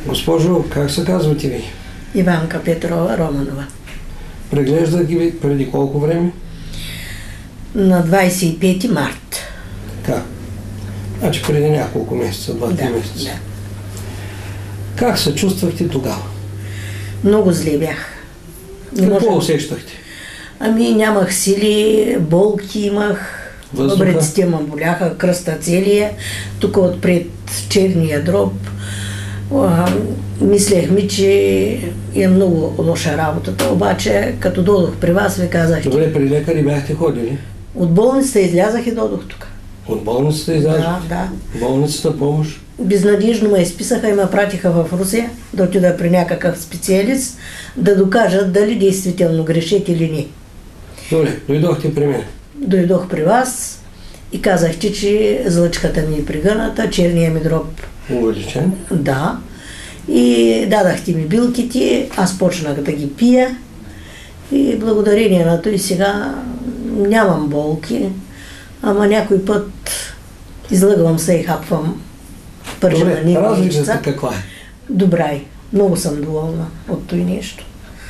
Госпожо, как се казвате ви? Иванка Петрова Романова. Преглеждах ги преди колко време? На 25 март. Как? Значи преди няколко месеца, 2-3 месеца. Да. Как се чувствахте тогава? Много зле бях. Какво усещахте? Ами нямах сили, болки имах, бъбреците ме боляха, кръста целия, тук отпред черния дроб. Мислехме, че е много лоша работата, обаче като додох при вас ви казах, че... Добре, при лекари бяхте ходили? От болницата излязах и додох тук. От болницата излязах? Да. Болницата помощ? Безнадежно ме изписаха и ме пратиха в Русия да отида при някакъв специалист да докажат дали действително грешат или не. Добре, дойдохте при мен. Дойдох при вас и казахте, че злъчката ми е пригъната, черния ми дроб. Увеличен? Да. И дадахте ми билките, аз почнах да ги пия и благодарение на това и сега нямам болки, ама някой път излъгвам се и хапвам пържена нима. Добре, разликата каква е? Добра е. Много съм доволна от това нещо.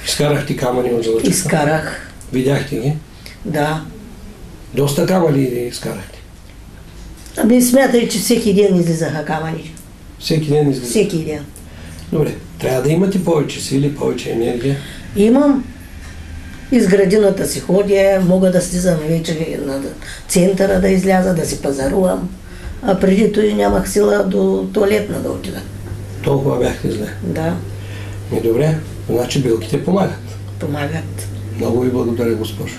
Изкарахте камъни от злъчката? Изкарах. Видяхте ги? Да. Доста камъни изкарахте? Ами смятай, че всеки ден излизаха камъни. Всеки ден излизаха? Всеки ден. Добре, трябва да имате повече сили, повече енергия. Имам. Из градината си ходя, мога да слизам вече на центъра да изляза, да си пазарувам. А преди това нямах сила до туалетна да отида. Толкова бяхте зле? Да. Добре, значи билките помагат. Помагат. Много ви благодаря, госпожо.